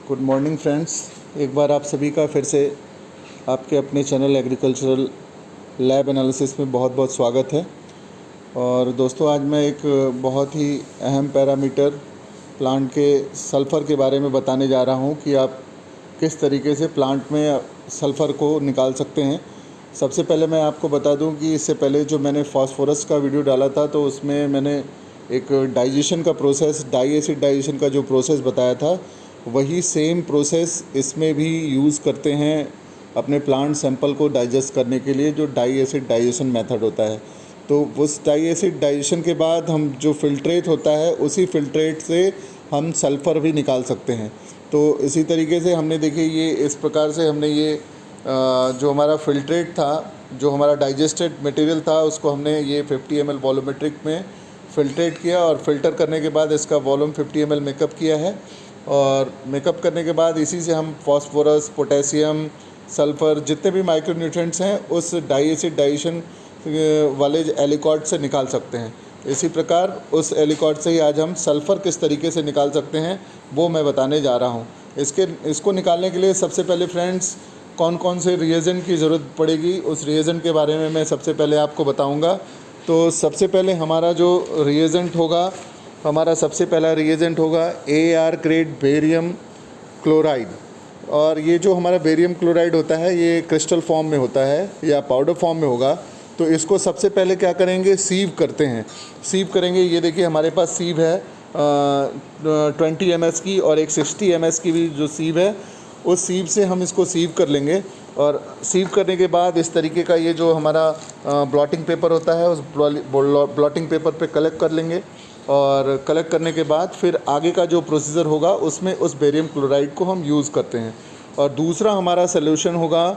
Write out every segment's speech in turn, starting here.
Good morning friends. एक बार आप सभी का फिर से आपके अपने चैनल एग्रीकल्चरल लैब एनालिसिस में बहुत बहुत स्वागत है। और दोस्तों, आज मैं एक बहुत ही अहम पैरामीटर प्लांट के सल्फ़र के बारे में बताने जा रहा हूं कि आप किस तरीके से प्लांट में सल्फ़र को निकाल सकते हैं। सबसे पहले मैं आपको बता दूं कि इससे पहले जो मैंने फास्फोरस का वीडियो डाला था तो उसमें मैंने एक डाइजेशन का प्रोसेस, डाई एसिड डाइजेशन का जो प्रोसेस बताया था, वही सेम प्रोसेस इसमें भी यूज़ करते हैं अपने प्लांट सैंपल को डाइजेस्ट करने के लिए, जो डाई एसिड डाइजेशन मेथड होता है। तो उस डाई एसिड डाइजेशन के बाद हम जो फिल्ट्रेट होता है, उसी फिल्ट्रेट से हम सल्फ़र भी निकाल सकते हैं। तो इसी तरीके से हमने देखिए ये इस प्रकार से हमने ये जो हमारा फिल्ट्रेट था, जो हमारा डाइजेस्टेड मटेरियल था, उसको हमने ये 50 ml वॉल्यूमेट्रिक में फ़िल्ट्रेट किया और फ़िल्टर करने के बाद इसका वॉल्यूम 50 ml मेकअप किया है। और मेकअप करने के बाद इसी से हम फास्फोरस, पोटेशियम, सल्फ़र, जितने भी माइक्रोन्यूट्रिएंट्स हैं उस डाई एसिड डाइजेशन वाले एलिकॉट से निकाल सकते हैं। इसी प्रकार उस एलिकॉट से ही आज हम सल्फ़र किस तरीके से निकाल सकते हैं वो मैं बताने जा रहा हूँ। इसको निकालने के लिए सबसे पहले फ्रेंड्स कौन कौन से रिएजेंट की ज़रूरत पड़ेगी, उस रिएजेंट के बारे में मैं सबसे पहले आपको बताऊँगा। तो सबसे पहले हमारा जो रिएजेंट होगा, हमारा सबसे पहला रिएजेंट होगा AR ग्रेड बेरियम क्लोराइड। और ये जो हमारा बेरियम क्लोराइड होता है ये क्रिस्टल फॉर्म में होता है या पाउडर फॉर्म में होगा। तो इसको सबसे पहले क्या करेंगे, सीव करते हैं। सीव करेंगे, ये देखिए हमारे पास सीव है 20 ms की और एक 60 ms की भी जो सीव है, उस सीव से हम इसको सीव कर लेंगे। और सीव करने के बाद इस तरीके का ये जो हमारा ब्लॉटिंग पेपर होता है, उस ब्लॉटिंग पेपर पे कलेक्ट कर लेंगे। और कलेक्ट करने के बाद फिर आगे का जो प्रोसीजर होगा उसमें उस बेरियम क्लोराइड को हम यूज़ करते हैं। और दूसरा हमारा सॉल्यूशन होगा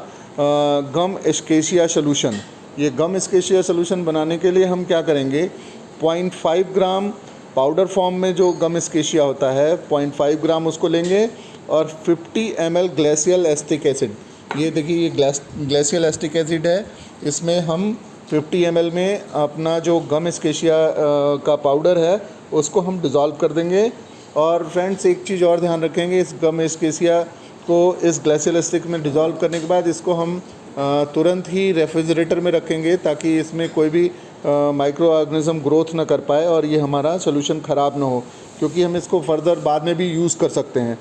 गम एस्केशिया सॉल्यूशन। ये गम एस्केशिया सॉल्यूशन बनाने के लिए हम क्या करेंगे, 0.5 ग्राम पाउडर फॉर्म में जो गम एस्केशिया होता है, 0.5 ग्राम उसको लेंगे और 50 ml ग्लेशियल एसिटिक एसिड, ये देखिए ये ग्लेशियल एसिटिक एसिड है, इसमें हम 50 ml में अपना जो गम एस्केशिया का पाउडर है उसको हम डिज़ोल्व कर देंगे। और फ्रेंड्स एक चीज़ और ध्यान रखेंगे, इस गम एस्केशिया को इस ग्लेशियल एसिटिक में डिज़ोल्व करने के बाद इसको हम तुरंत ही रेफ्रिजरेटर में रखेंगे ताकि इसमें कोई भी माइक्रो ऑर्गेनिज्म ग्रोथ ना कर पाए और ये हमारा सोल्यूशन ख़राब ना हो, क्योंकि हम इसको फर्दर बाद में भी यूज़ कर सकते हैं।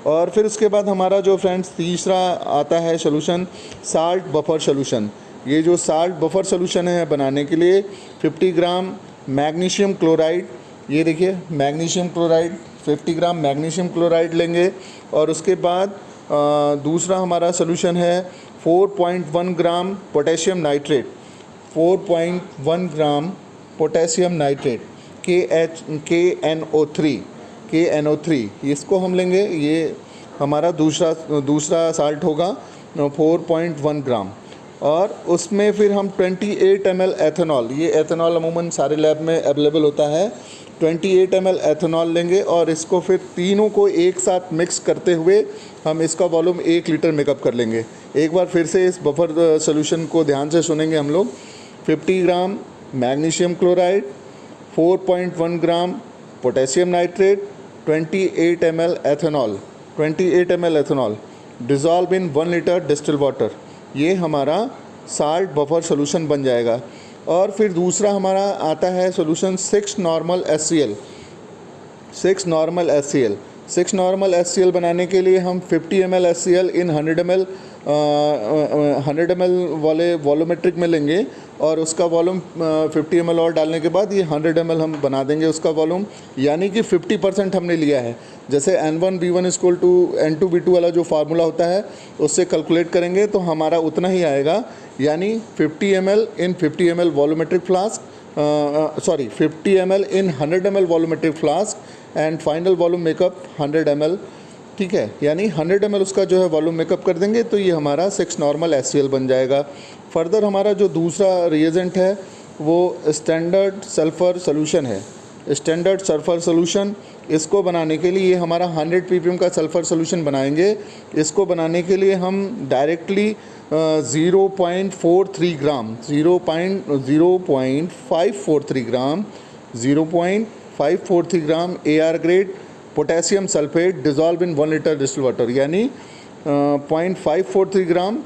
और फिर उसके बाद हमारा जो फ्रेंड्स तीसरा आता है सोल्यूशन, साल्ट बफर सोल्यूशन। ये जो साल्ट बफर सोल्यूशन है बनाने के लिए 50 ग्राम मैग्नीशियम क्लोराइड, ये देखिए magnesium chloride 50 gram magnesium chloride लेंगे। और उसके बाद दूसरा हमारा सोल्यूशन है 4.1 gram potassium nitrate, 4.1 gram potassium nitrate KNO3, इसको हम लेंगे। ये हमारा दूसरा साल्ट होगा 4.1 ग्राम। और उसमें फिर हम 28 ml एथेनॉल, ये एथेनॉल अमूमन सारे लैब में अवेलेबल होता है, 28 ml एथेनॉल लेंगे और इसको फिर तीनों को एक साथ मिक्स करते हुए हम इसका वॉल्यूम 1 लीटर मेकअप कर लेंगे। एक बार फिर से इस बफर सोल्यूशन को ध्यान से सुनेंगे हम लोग। 50 gram magnesium chloride, 4.1 gram potassium nitrate, 28 ml ethanol dissolve in 1 litre distil water, ये हमारा साल्ट बफर सोल्यूशन बन जाएगा। और फिर दूसरा हमारा आता है सोल्यूशन 6 नॉर्मल HCl बनाने के लिए हम 50 ml HCl इन 100 ml वाले वॉल्यूमेट्रिक में लेंगे और उसका वॉल्यूम 50 ml और डालने के बाद ये 100 ml हम बना देंगे उसका वॉल्यूम, यानी कि 50% हमने लिया है। जैसे N1B1 = N2B2 वाला जो फार्मूला होता है उससे कैलकुलेट करेंगे तो हमारा उतना ही आएगा, यानी 50 ml in 50 ml volumetric flask, 50 ml in 100 ml volumetric flask and final volume makeup 100 ml, ठीक है। यानी 100 ml उसका जो है वॉल्यूम मेकअप कर देंगे तो ये हमारा 6 नॉर्मल HCl बन जाएगा। फर्दर हमारा जो दूसरा रिएजेंट है वो स्टैंडर्ड सल्फ़र सोल्यूशन है। स्टैंडर्ड सल्फ़र सोल्यूशन, इसको बनाने के लिए हमारा 100 ppm का सल्फ़र सोल्यूशन बनाएंगे। इसको बनाने के लिए हम directly 0.543 gram AR grade potassium sulphate dissolve in 1 litre distil water, यानी 0.543 ग्राम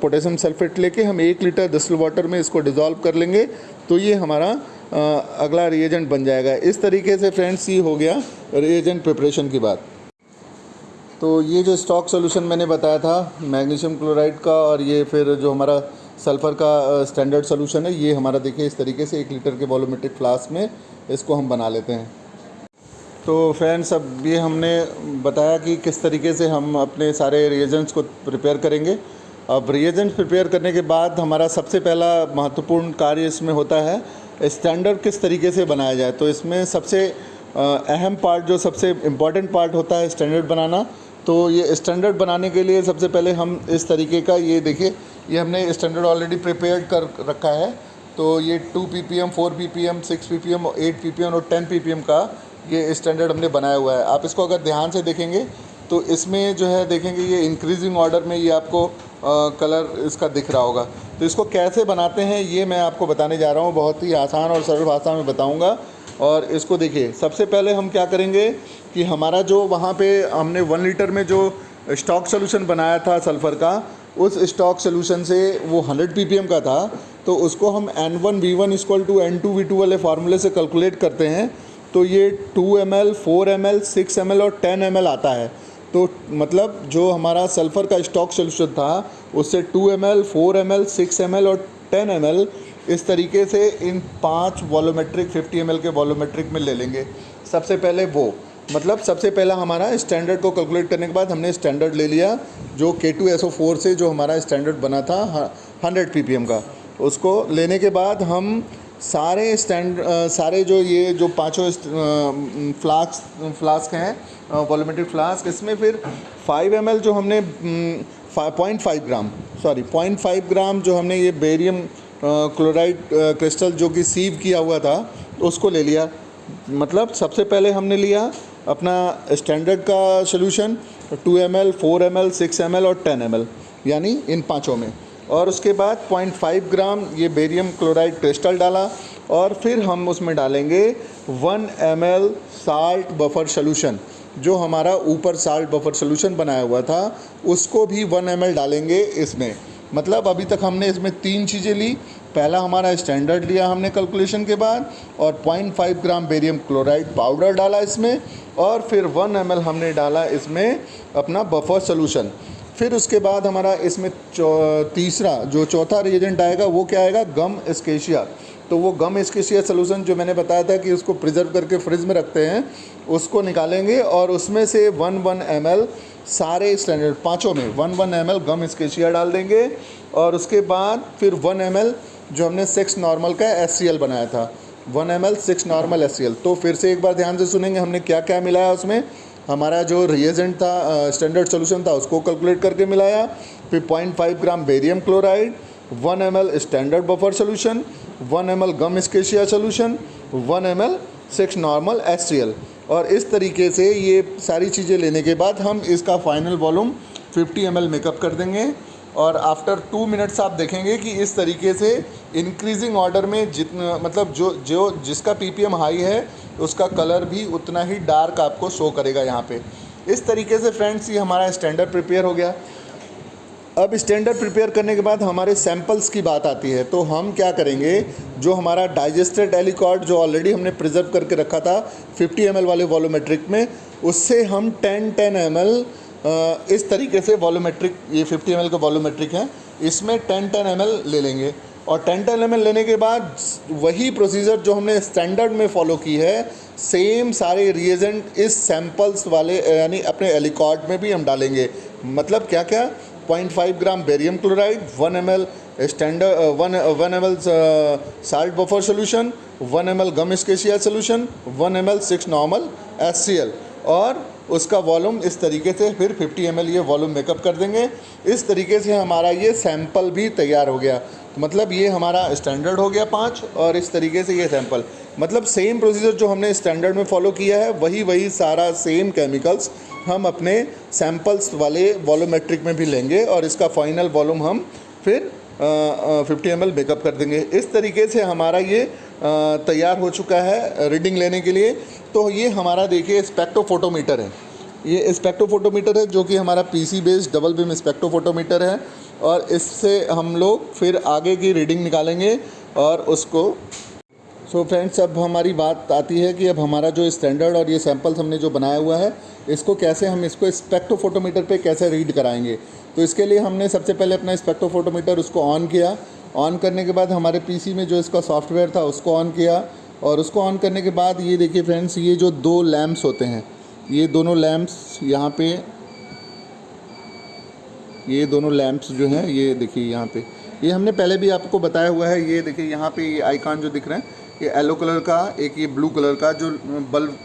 पोटेशियम सल्फेट लेके हम 1 लीटर डिस्टिल वाटर में इसको डिज़ोल्व कर लेंगे, तो ये हमारा अगला रिएजेंट बन जाएगा। इस तरीके से फ्रेंड्स ये हो गया रिएजेंट प्रिपरेशन की बात। तो ये जो स्टॉक सॉल्यूशन मैंने बताया था मैग्नीशियम क्लोराइड का, और ये फिर जो हमारा सल्फ़र का स्टैंडर्ड सॉल्यूशन है, ये हमारा देखिए इस तरीके से 1 लीटर के वॉल्यूमेट्रिक फ्लास्क में इसको हम बना लेते हैं। तो फ्रेंड्स, अब ये हमने बताया कि किस तरीके से हम अपने सारे रिएजेंट्स को प्रिपेयर करेंगे। अब रिएजेंट्स प्रिपेयर करने के बाद हमारा सबसे पहला महत्वपूर्ण कार्य इसमें होता है स्टैंडर्ड किस तरीके से बनाया जाए। तो इसमें सबसे अहम पार्ट, जो सबसे इम्पॉर्टेंट पार्ट होता है स्टैंडर्ड बनाना। तो ये स्टैंडर्ड बनाने के लिए सबसे पहले हम इस तरीके का, ये देखिए ये हमने स्टैंडर्ड ऑलरेडी प्रिपेयर कर रखा है। तो ये 2 ppm, 4 ppm, 6 ppm, 8 ppm और 10 ppm का ये स्टैंडर्ड हमने बनाया हुआ है। आप इसको अगर ध्यान से देखेंगे तो इसमें जो है देखेंगे ये इंक्रीजिंग ऑर्डर में ये आपको कलर इसका दिख रहा होगा। तो इसको कैसे बनाते हैं ये मैं आपको बताने जा रहा हूँ, बहुत ही आसान और सरल भाषा में बताऊँगा। और इसको देखिए, सबसे पहले हम क्या करेंगे कि हमारा जो वहाँ पे हमने 1 लीटर में जो स्टॉक सोल्यूशन बनाया था सल्फ़र का, उस स्टॉक सोल्यूशन से वो 100 ppm का था, तो उसको हम N1V1 = N2V2 वाले फार्मूले से कैलकुलेट करते हैं। तो ये 2 ml, 4 ml, 6 ml और 10 ml आता है। तो मतलब जो हमारा सल्फ़र का स्टॉक सोल्यूशन था उससे 2 ml, 4 ml, 6 ml और 10 ml इस तरीके से इन 5 वॉल्यूमेट्रिक 50 ml के वॉल्यूमेट्रिक में ले लेंगे। सबसे पहले वो मतलब सबसे पहला हमारा स्टैंडर्ड को कैलकुलेट करने के बाद हमने स्टैंडर्ड ले लिया जो K2SO4 से जो हमारा स्टैंडर्ड बना था 100 ppm का। उसको लेने के बाद हम सारे जो पाँचों फ्लास्क हैं वॉल्यूमेट्रिक फ्लास्क, इसमें फिर 5 ml जो हमने 0.5 ग्राम जो हमने ये बेरियम क्लोराइड क्रिस्टल जो कि सीव किया हुआ था उसको ले लिया। मतलब सबसे पहले हमने लिया अपना स्टैंडर्ड का सोल्यूशन 2 ml, 4 ml, 6 ml और 10 ml, यानी इन पाँचों में। और उसके बाद 0.5 ग्राम ये बेरियम क्लोराइड क्रिस्टल डाला, और फिर हम उसमें डालेंगे 1 ml साल्ट बफर सोल्यूशन। जो हमारा ऊपर साल्ट बफर सोल्यूशन बनाया हुआ था उसको भी 1 ml डालेंगे इसमें। मतलब अभी तक हमने इसमें 3 चीज़ें ली। पहला हमारा स्टैंडर्ड लिया हमने कैलकुलेशन के बाद, और 0.5 ग्राम बेरियम क्लोराइड पाउडर डाला इसमें, और फिर 1 ml हमने डाला इसमें अपना बफर सोल्यूशन। फिर उसके बाद हमारा इसमें चौथा रिएजेंट आएगा, वो क्या आएगा, गम एस्केशिया। तो वो गम एस्केशिया सोल्यूशन जो मैंने बताया था कि उसको प्रिजर्व करके फ्रिज में रखते हैं, उसको निकालेंगे और उसमें से 1 ml सारे स्टैंडर्ड पाँचों में 1 ml गम एस्केशिया डाल देंगे। और उसके बाद फिर 1 ml जो हमने 6 नॉर्मल का HCl बनाया था, 1 ml 6 नॉर्मल HCl। तो फिर से एक बार ध्यान से सुनेंगे हमने क्या क्या मिलाया उसमें। हमारा जो रिएजेंट था स्टैंडर्ड सोल्यूशन था उसको कैलकुलेट करके मिलाया, फिर 0.5 gram barium chloride, 1 ml standard buffer solution, 1 ml gum acacia solution, 1 ml 6 normal HCl। और इस तरीके से ये सारी चीज़ें लेने के बाद हम इसका फाइनल वॉल्यूम 50 ml मेकअप कर देंगे। और आफ्टर 2 मिनट्स आप देखेंगे कि इस तरीके से इंक्रीजिंग ऑर्डर में जितना मतलब जो जिसका ppm हाई है उसका कलर भी उतना ही डार्क आपको शो करेगा यहाँ पे। इस तरीके से फ्रेंड्स ये हमारा स्टैंडर्ड प्रिपेयर हो गया। अब स्टैंडर्ड प्रिपेयर करने के बाद हमारे सैंपल्स की बात आती है। तो हम क्या करेंगे, जो हमारा डाइजेस्टेड एलिकॉर्ड जो ऑलरेडी हमने प्रिजर्व करके रखा था 50 ml वाले वॉल्यूमेट्रिक में, उससे हम 10 ml इस तरीके से वॉल्यूमेट्रिक, ये 50 ml का वॉल्यूमेट्रिक है, इसमें 10 ml ले लेंगे। और 10 ml लेने के बाद वही प्रोसीजर जो हमने स्टैंडर्ड में फॉलो की है, सेम सारे रिएजेंट इस सैंपल्स वाले यानी अपने एलिकॉर्ड में भी हम डालेंगे। मतलब क्या क्या, 0.5 gram barium chloride, 1 ml standard 1 ml salt buffer solution, 1 ml gum acacia solution, 1 ml 6 normal HCl, और उसका वॉल्यूम इस तरीके से फिर 50 ml ये वॉल्यूम मेकअप कर देंगे। इस तरीके से हमारा ये सैंपल भी तैयार हो गया। तो मतलब ये हमारा स्टैंडर्ड हो गया 5, और इस तरीके से ये सैंपल, मतलब सेम प्रोसीजर जो हमने स्टैंडर्ड में फॉलो किया है वही सारा सेम केमिकल्स हम अपने सैंपल्स वाले वॉल्यूमेट्रिक में भी लेंगे, और इसका फाइनल वॉल्यूम हम फिर 50 ml मेकअप कर देंगे। इस तरीके से हमारा ये तैयार हो चुका है रीडिंग लेने के लिए। तो ये हमारा देखिए स्पेक्ट्रोफोटोमीटर है। ये स्पेक्ट्रोफोटोमीटर है जो कि हमारा PC based double beam spectrophotometer है, और इससे हम लोग फिर आगे की रीडिंग निकालेंगे और उसको। सो फ्रेंड्स, अब हमारी बात आती है कि अब हमारा जो स्टैंडर्ड और ये सैंपल्स हमने जो बनाया हुआ है, इसको कैसे हम इसको स्पेक्ट्रोफोटोमीटर पे कैसे रीड कराएंगे। तो इसके लिए हमने सबसे पहले अपना स्पेक्ट्रोफोटोमीटर उसको ऑन किया। ऑन करने के बाद हमारे पीसी में जो इसका सॉफ्टवेयर था उसको ऑन किया, और उसको ऑन करने के बाद ये देखिए फ्रेंड्स, ये जो दो लैंप्स होते हैं, ये दोनों लैंप्स यहाँ पे, ये दोनों लैंप्स जो हैं, ये देखिए यहाँ पे, ये हमने पहले भी आपको बताया हुआ है। ये देखिए यहाँ पे ये आइकॉन जो दिख रहे हैं, ये येलो कलर का, एक ये ब्लू कलर का जो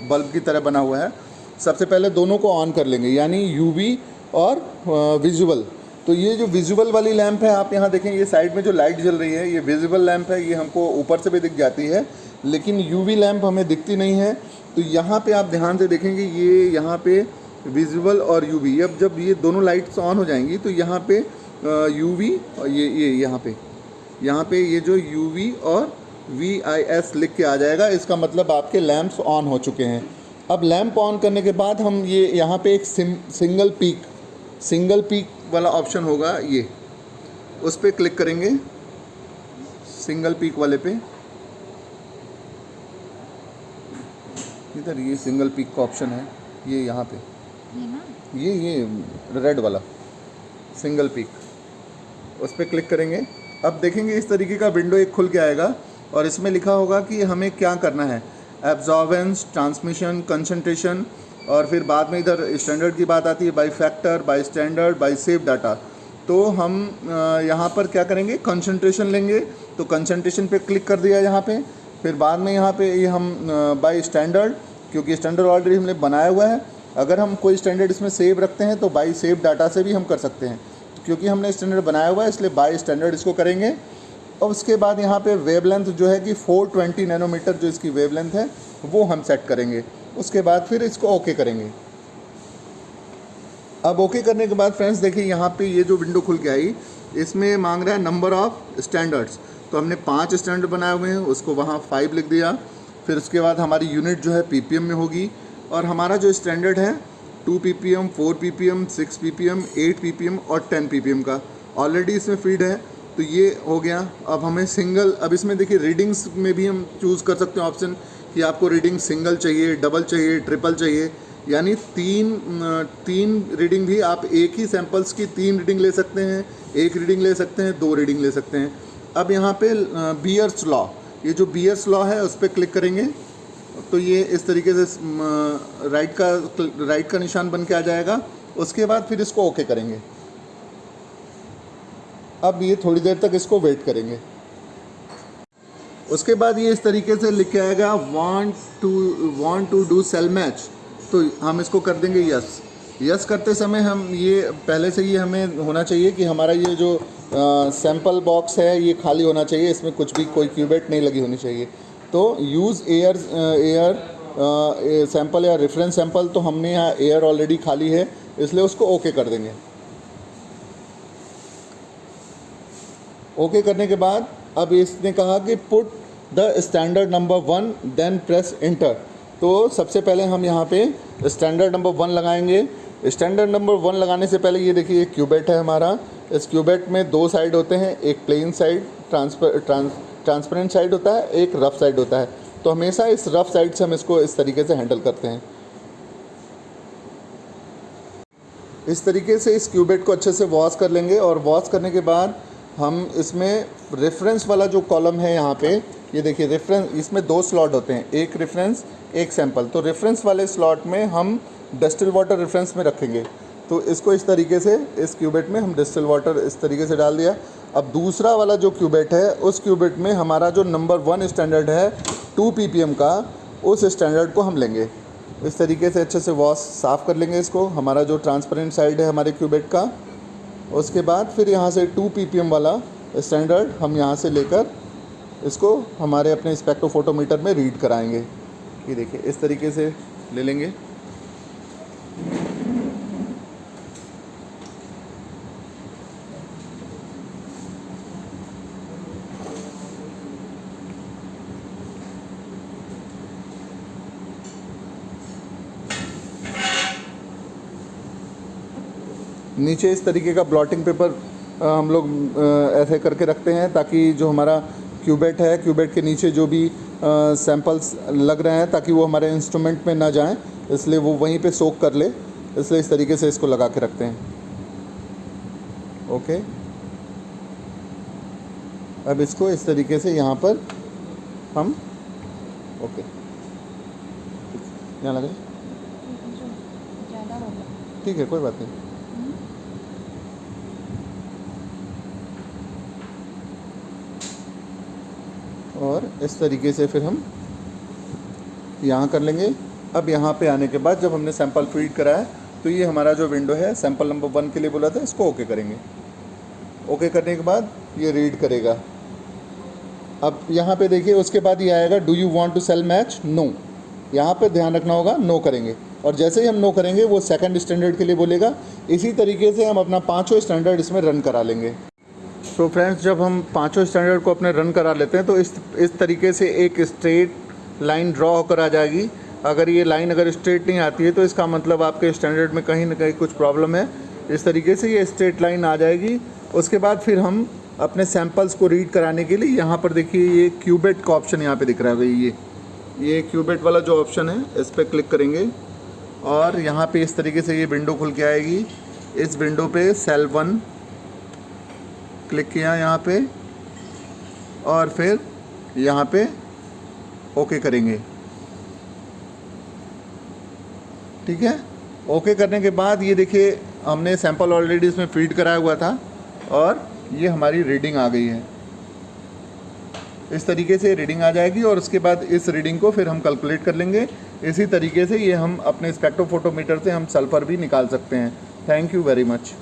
बल्ब की तरह बना हुआ है। सबसे पहले दोनों को ऑन कर लेंगे, यानी यूवी और विजुअल। तो ये जो विजुअल वाली लैंप है, आप यहाँ देखें, ये साइड में जो लाइट जल रही है, ये विजुअल लैंप है, ये हमको ऊपर से भी दिख जाती है, लेकिन यूवी लैंप हमें दिखती नहीं है। तो यहाँ पे आप ध्यान से देखेंगे, ये यहाँ पे विजुअल और यूवी, अब जब ये दोनों लाइट्स ऑन हो जाएंगी तो यहाँ पे यूवी और ये यहाँ पे ये जो यूवी और VIS लिख के आ जाएगा। इसका मतलब आपके लैंप्स ऑन हो चुके हैं। अब लैंप ऑन करने के बाद हम ये यहाँ पे एक सिंगल पीक वाला ऑप्शन होगा, ये उस पर क्लिक करेंगे, सिंगल पीक वाले पे। इधर ये सिंगल पीक का ऑप्शन है, ये यहाँ पे, ये रेड वाला सिंगल पीक, उस पर क्लिक करेंगे। अब देखेंगे इस तरीके का विंडो एक खुल के आएगा, और इसमें लिखा होगा कि हमें क्या करना है, एब्जॉर्बेंस, ट्रांसमिशन, कंसंट्रेशन, और फिर बाद में इधर स्टैंडर्ड की बात आती है, by factor, by standard, by save data. तो हम यहाँ पर क्या करेंगे, कंसंट्रेशन लेंगे, तो कंसंट्रेशन पे क्लिक कर दिया यहाँ पे। फिर बाद में यहाँ पे ये हम बाई स्टैंडर्ड, क्योंकि स्टैंडर्ड ऑलरेडी हमने बनाया हुआ है, अगर हम कोई स्टैंडर्ड इसमें सेव रखते हैं तो बाई सेव डाटा से भी हम कर सकते हैं, क्योंकि हमने स्टैंडर्ड बनाया हुआ है इसलिए बाई स्टैंडर्ड इसको करेंगे। और उसके बाद यहाँ पे वेवलेंथ जो है कि 420 नैनोमीटर जो इसकी वेवलेंथ है वो हम सेट करेंगे। उसके बाद फिर इसको ओके करेंगे। अब ओके करने के बाद फ्रेंड्स देखिए, यहाँ पे ये जो विंडो खुल के आई, इसमें मांग रहा है नंबर ऑफ़ स्टैंडर्ड्स। तो हमने 5 स्टैंडर्ड बनाए हुए हैं, उसको वहाँ 5 लिख दिया। फिर उसके बाद हमारी यूनिट जो है PPM में होगी, और हमारा जो स्टैंडर्ड है 2 PPM, 4 PPM, 6 PPM, 8 PPM और 10 PPM का ऑलरेडी इसमें फीड है। तो ये हो गया। अब हमें सिंगल, अब इसमें देखिए रीडिंग्स में भी हम चूज़ कर सकते हैं ऑप्शन कि आपको रीडिंग सिंगल चाहिए, डबल चाहिए, ट्रिपल चाहिए, यानी तीन रीडिंग भी आप एक ही सैंपल्स की 3 रीडिंग ले सकते हैं, 1 रीडिंग ले सकते हैं, 2 रीडिंग ले सकते हैं। अब यहाँ पे बियर्स लॉ, ये जो बियर्स लॉ है उस पर क्लिक करेंगे तो ये इस तरीके से राइट का निशान बन के आ जाएगा। उसके बाद फिर इसको ओके करेंगे। अब ये थोड़ी देर तक इसको वेट करेंगे। उसके बाद ये इस तरीके से लिख के आएगा want to do cell match, तो हम इसको कर देंगे यस। यस करते समय हम ये पहले से ही हमें होना चाहिए कि हमारा ये जो सैंपल बॉक्स है ये खाली होना चाहिए, इसमें कुछ भी कोई क्यूबेट नहीं लगी होनी चाहिए। तो यूज़ एयर सैंपल या रेफरेंस सैंपल, तो हमने यहाँ एयर ऑलरेडी खाली है इसलिए उसको ओके कर देंगे। ओके करने के बाद अब इसने कहा कि put the standard number 1 then press enter. तो सबसे पहले हम यहाँ पे स्टैंडर्ड नंबर 1 लगाएंगे। स्टैंडर्ड नंबर 1 लगाने से पहले ये देखिए एक क्यूबेट है हमारा। इस क्यूबेट में 2 साइड होते हैं, एक प्लेन साइड ट्रांसपेरेंट साइड होता है, एक रफ साइड होता है। तो हमेशा इस रफ साइड से हम इसको इस तरीके से हैंडल करते हैं। इस तरीके से इस क्यूबेट को अच्छे से वॉश कर लेंगे, और वॉश करने के बाद हम इसमें रेफरेंस वाला जो कॉलम है यहाँ पे, ये देखिए रेफरेंस, इसमें 2 स्लॉट होते हैं, एक रेफरेंस एक सैंपल। तो रेफरेंस वाले स्लॉट में हम डिस्टिल वाटर रेफरेंस में रखेंगे। तो इसको इस तरीके से इस क्यूबेट में हम डिस्टिल वाटर इस तरीके से डाल दिया। अब दूसरा वाला जो क्यूबेट है उस क्यूबेट में हमारा जो नंबर 1 स्टैंडर्ड है 2 PPM का, उस स्टैंडर्ड को हम लेंगे। इस तरीके से अच्छे से वॉश साफ़ कर लेंगे इसको, हमारा जो ट्रांसपेरेंट साइड है हमारे क्यूबेट का। उसके बाद फिर यहाँ से 2 PPM वाला स्टैंडर्ड हम यहाँ से लेकर इसको हमारे अपने स्पेक्ट्रोफोटोमीटर में रीड कराएंगे। ये देखिए इस तरीके से ले लेंगे। नीचे इस तरीके का ब्लॉटिंग पेपर हम लोग ऐसे करके रखते हैं ताकि जो हमारा क्यूबेट है, क्यूबेट के नीचे जो भी सैंपल्स लग रहे हैं ताकि वो हमारे इंस्ट्रूमेंट में ना जाएं, इसलिए वो वहीं पे सोक कर ले, इसलिए इस तरीके से इसको लगा के रखते हैं। ओके, अब इसको इस तरीके से यहाँ पर हम ओके यहाँ लगे, ठीक है, कोई बात नहीं। और इस तरीके से फिर हम यहाँ कर लेंगे। अब यहाँ पे आने के बाद जब हमने सैंपल फीड करा है तो ये हमारा जो विंडो है सैंपल नंबर 1 के लिए बोला था, इसको ओके करेंगे। ओके करने के बाद ये रीड करेगा। अब यहाँ पे देखिए, उसके बाद ये आएगा do you want to cell match, no. यहाँ पे ध्यान रखना होगा, नो करेंगे। और जैसे ही हम नो करेंगे वो सेकंड स्टैंडर्ड के लिए बोलेगा। इसी तरीके से हम अपना 5वां स्टैंडर्ड इसमें रन करा लेंगे। तो फ्रेंड्स, जब हम 5वां स्टैंडर्ड को अपने रन करा लेते हैं तो इस तरीके से एक स्ट्रेट लाइन ड्रॉ होकर आ जाएगी। अगर ये लाइन अगर स्ट्रेट नहीं आती है तो इसका मतलब आपके स्टैंडर्ड में कहीं ना कहीं कुछ प्रॉब्लम है। इस तरीके से ये स्ट्रेट लाइन आ जाएगी। उसके बाद फिर हम अपने सैंपल्स को रीड कराने के लिए यहाँ पर देखिए ये क्यूबेट का ऑप्शन यहाँ पे दिख रहा है भाई, ये क्यूबेट वाला जो ऑप्शन है इस पर क्लिक करेंगे और यहाँ पे इस तरीके से ये विंडो खुल के आएगी। इस विंडो पे सेल 1 क्लिक किया यहाँ पे और फिर यहाँ पे ओके करेंगे। ठीक है, ओके करने के बाद ये देखिए हमने सैंपल ऑलरेडी इसमें फीड कराया हुआ था और ये हमारी रीडिंग आ गई है। इस तरीके से रीडिंग आ जाएगी और उसके बाद इस रीडिंग को फिर हम कैलकुलेट कर लेंगे। इसी तरीके से ये हम अपने स्पेक्ट्रोफोटोमीटर से हम सल्फर भी निकाल सकते हैं। Thank you very much.